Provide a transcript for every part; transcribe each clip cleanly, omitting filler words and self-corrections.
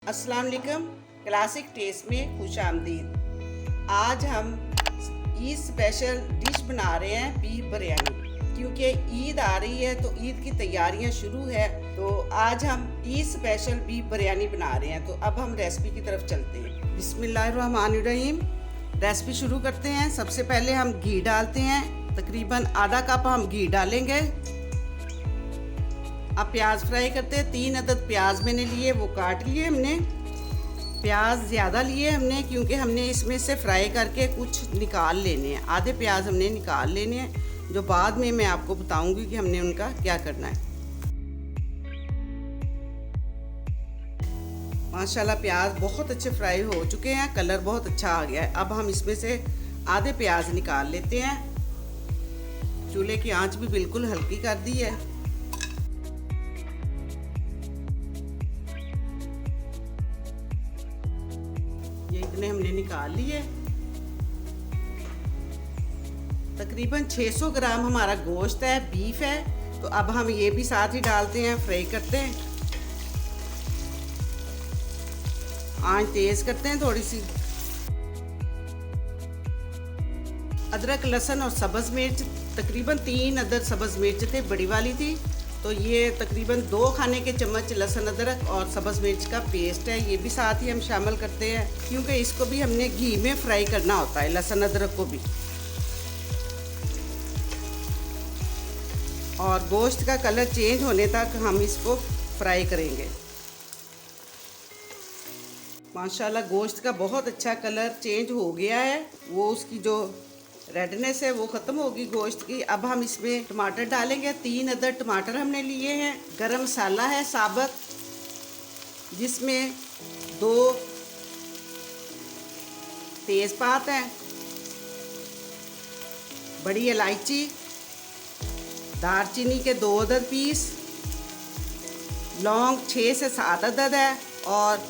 अस्सलाम वालेकुम। Classic test में खुश आमदीद। आज हम ईद स्पेशल डिश बना रहे हैं बीफ बिरयानी, क्योंकि ईद आ रही है तो ईद की तैयारियां शुरू है। तो आज हम ईद स्पेशल बीफ बिरयानी बना रहे हैं। तो अब हम रेसिपी की तरफ चलते हैं। बिस्मिल्लाहिर्रहमानिर्रहीम। रेसिपी शुरू करते हैं। सबसे पहले हम घी डालते हैं, तकरीबन आधा कप हम घी डालेंगे। अब प्याज फ्राई करते हैं। 3 अदद प्याज मैंने लिए, वो काट लिए हमने। प्याज ज़्यादा लिए हमने, क्योंकि हमने इसमें से फ्राई करके कुछ निकाल लेने हैं। आधे प्याज हमने निकाल लेने हैं, जो बाद में मैं आपको बताऊंगी कि हमने उनका क्या करना है। माशाल्लाह प्याज बहुत अच्छे फ्राई हो चुके हैं, कलर बहुत अच्छा आ गया है। अब हम इसमें से आधे प्याज निकाल लेते हैं। चूल्हे की आंच भी बिल्कुल हल्की कर दी है। ये इतने हमने निकाल लिए। तकरीबन 600 ग्राम हमारा गोश्त है, बीफ है। तो अब हम ये भी साथ ही डालते हैं, फ्राई करते हैं। आंच तेज करते हैं थोड़ी सी। अदरक, लहसुन और सब्ज़ मिर्च, तकरीबन 3 अदद सब्ज़ मिर्च थे, बड़ी वाली थी। तो ये तकरीबन 2 खाने के चम्मच लहसुन, अदरक और सब्ज़ मिर्च का पेस्ट है, ये भी साथ ही हम शामिल करते हैं, क्योंकि इसको भी हमने घी में फ्राई करना होता है, लहसुन अदरक को भी। और गोश्त का कलर चेंज होने तक हम इसको फ्राई करेंगे। माशाल्लाह गोश्त का बहुत अच्छा कलर चेंज हो गया है। वो उसकी जो रेडनेस है वो ख़त्म होगी गोश्त की। अब हम इसमें टमाटर डालेंगे। 3 अदद टमाटर हमने लिए हैं। गरम मसाला है साबुत, जिसमें 2 तेज़पात हैं, बड़ी इलायची, दालचीनी के 2 अदद पीस, लौंग 6 से 7 अदद है, और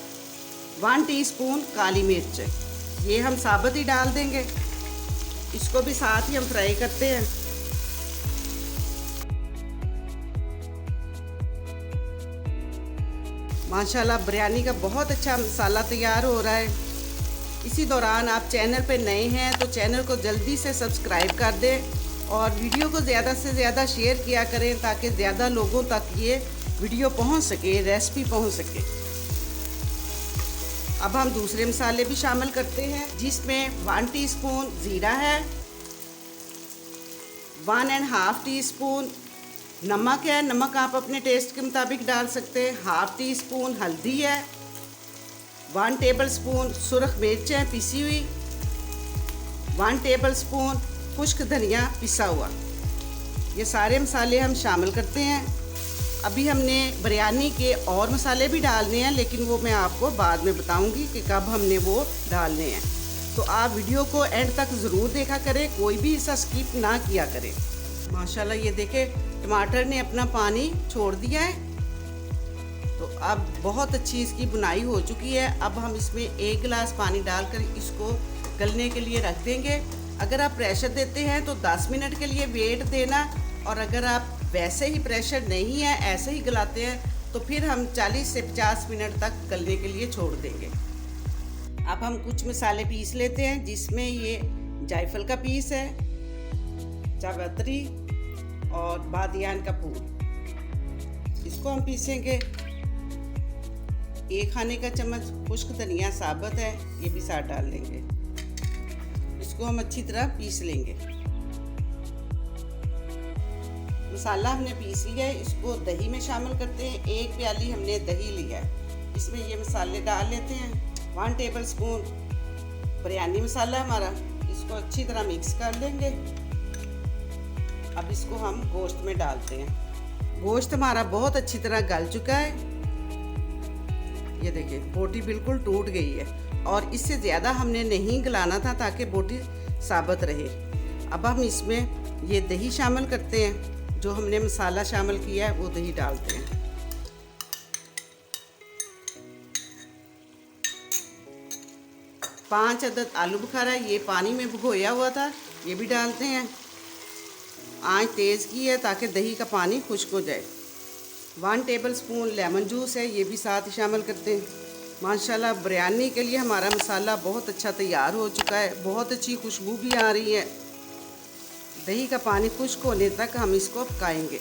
1 टीस्पून काली मिर्च। ये हम साबुत ही डाल देंगे। इसको भी साथ ही हम फ्राई करते हैं। माशाल्लाह बिरयानी का बहुत अच्छा मसाला तैयार हो रहा है। इसी दौरान आप चैनल पे नए हैं तो चैनल को जल्दी से सब्सक्राइब कर दें और वीडियो को ज़्यादा से ज़्यादा शेयर किया करें, ताकि ज़्यादा लोगों तक ये वीडियो पहुंच सके, रेसिपी पहुंच सके। अब हम दूसरे मसाले भी शामिल करते हैं, जिसमें 1 टीस्पून ज़ीरा है, 1.5 टीस्पून नमक है। नमक आप अपने टेस्ट के मुताबिक डाल सकते हैं। 1/2 टीस्पून हल्दी है, 1 टेबलस्पून सुरख मिर्च है पिसी हुई, 1 टेबलस्पून खुश्क धनिया पिसा हुआ। ये सारे मसाले हम शामिल करते हैं। अभी हमने बिरयानी के और मसाले भी डालने हैं, लेकिन वो मैं आपको बाद में बताऊंगी कि कब हमने वो डालने हैं। तो आप वीडियो को एंड तक ज़रूर देखा करें, कोई भी हिस्सा स्किप ना किया करें। माशाल्लाह ये देखें, टमाटर ने अपना पानी छोड़ दिया है। तो अब बहुत अच्छी इसकी बुनाई हो चुकी है। अब हम इसमें 1 गिलास पानी डालकर इसको गलने के लिए रख देंगे। अगर आप प्रेशर देते हैं तो 10 मिनट के लिए वेट देना, और अगर आप वैसे ही प्रेशर नहीं है, ऐसे ही गलाते हैं, तो फिर हम 40 से 50 मिनट तक गलने के लिए छोड़ देंगे। अब हम कुछ मसाले पीस लेते हैं, जिसमें ये जायफल का पीस है, जावित्री और बादियान का फूल, इसको हम पीसेंगे। 1 खाने का चम्मच खुश्क धनिया साबुत है, ये भी साथ डाल लेंगे। इसको हम अच्छी तरह पीस लेंगे। मसाला हमने पीस लिया है, इसको दही में शामिल करते हैं। 1 प्याली हमने दही लिया है, इसमें ये मसाले डाल लेते हैं। 1 टेबलस्पून बिरयानी मसाला हमारा, इसको अच्छी तरह मिक्स कर लेंगे। अब इसको हम गोश्त में डालते हैं। गोश्त हमारा बहुत अच्छी तरह गल चुका है। ये देखिए बोटी बिल्कुल टूट गई है, और इससे ज़्यादा हमने नहीं गलाना था, ताकि बोटी साबुत रहे। अब हम इसमें ये दही शामिल करते हैं। जो हमने मसाला शामिल किया है वो दही डालते हैं। 5 अदद आलू बुखारा, ये पानी में भिगोया हुआ था, ये भी डालते हैं। आंच तेज़ की है ताकि दही का पानी खुश्क हो जाए। 1 टेबलस्पून लेमन जूस है, ये भी साथ शामिल करते हैं। माशाल्लाह बिरयानी के लिए हमारा मसाला बहुत अच्छा तैयार हो चुका है। बहुत अच्छी खुशबू भी आ रही है। दही का पानी खुश्क होने तक हम इसको पकाएंगे।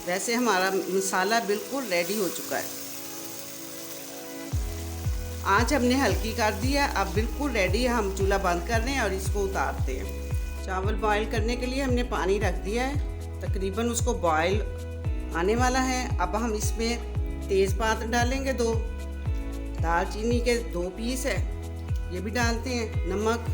वैसे हमारा मसाला बिल्कुल रेडी हो चुका है। आँच हमने हल्की कर दिया। अब बिल्कुल रेडी है। हम चूल्हा बंद कर रहे हैं और इसको उतारते हैं। चावल बॉईल करने के लिए हमने पानी रख दिया है। तकरीबन उसको बॉईल आने वाला है। अब हम इसमें तेज़पात डालेंगे 2, दालचीनी के 2 पीस है, ये भी डालते हैं। नमक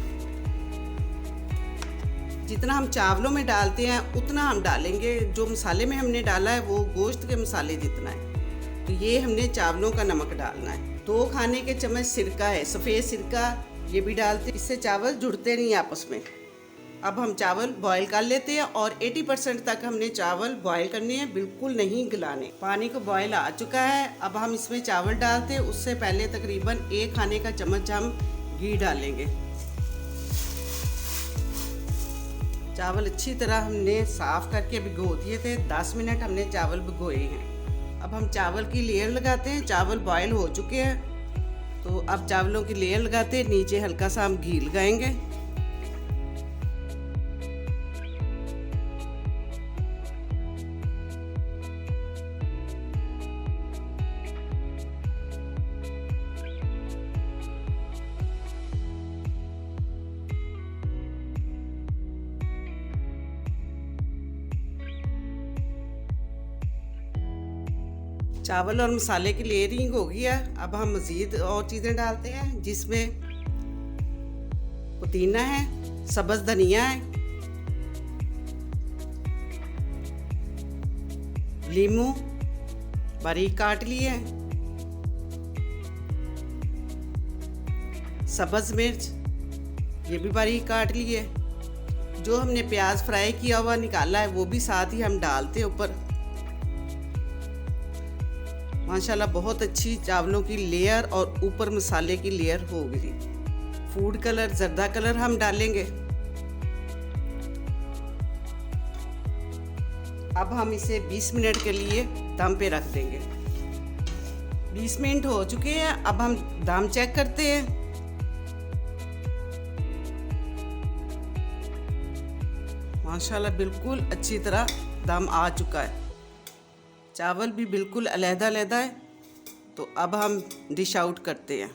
जितना हम चावलों में डालते हैं उतना हम डालेंगे। जो मसाले में हमने डाला है वो गोश्त के मसाले जितना है, तो ये हमने चावलों का नमक डालना है। 2 खाने के चम्मच सिरका है, सफ़ेद सिरका, ये भी डालते हैं। इससे चावल जुड़ते नहीं आपस में। अब हम चावल बॉईल कर लेते हैं और 80% तक हमने चावल बॉईल करने हैं, बिल्कुल नहीं गलाने। पानी को बॉईल आ चुका है। अब हम इसमें चावल डालते हैं। उससे पहले तकरीबन 1 खाने का चम्मच हम घी डालेंगे। चावल अच्छी तरह हमने साफ़ करके भिगो दिए थे। 10 मिनट हमने चावल भिगोए हैं। अब हम चावल की लेयर लगाते हैं। चावल बॉईल हो चुके हैं, तो अब चावलों की लेयर लगाते हैं। नीचे हल्का सा हम घी लगाएंगे। चावल और मसाले की लेयरिंग हो गई है। अब हम मज़ीद और चीज़ें डालते हैं, जिसमें पुदीना है, सब्ज़ धनिया है, लीमू बारीक काट लिए है, सब्ज़ मिर्च ये भी बारीक काट लिए। जो हमने प्याज फ्राई किया हुआ निकाला है वो भी साथ ही हम डालते हैं ऊपर। माशाल्लाह बहुत अच्छी चावलों की लेयर और ऊपर मसाले की लेयर हो गई। फूड कलर, जर्दा कलर हम डालेंगे। अब हम इसे 20 मिनट के लिए दम पे रख देंगे। 20 मिनट हो चुके हैं। अब हम दम चेक करते हैं। माशाल्लाह बिल्कुल अच्छी तरह दम आ चुका है। चावल भी बिल्कुल अलग-अलग है। तो अब हम डिश आउट करते हैं।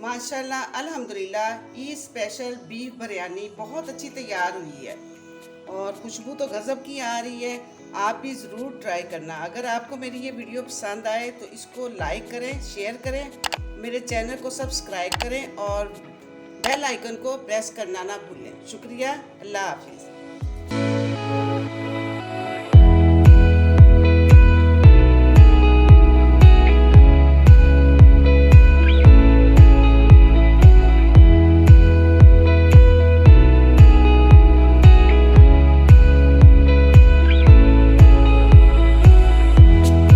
माशाल्लाह अल्हम्दुलिल्लाह ईद स्पेशल बीफ बिरयानी बहुत अच्छी तैयार हुई है और खुशबू तो गज़ब की आ रही है। आप भी ज़रूर ट्राई करना। अगर आपको मेरी ये वीडियो पसंद आए तो इसको लाइक करें, शेयर करें, मेरे चैनल को सब्सक्राइब करें और बेल आइकन को प्रेस करना ना भूलें। शुक्रिया। अल्लाह हाफिज़।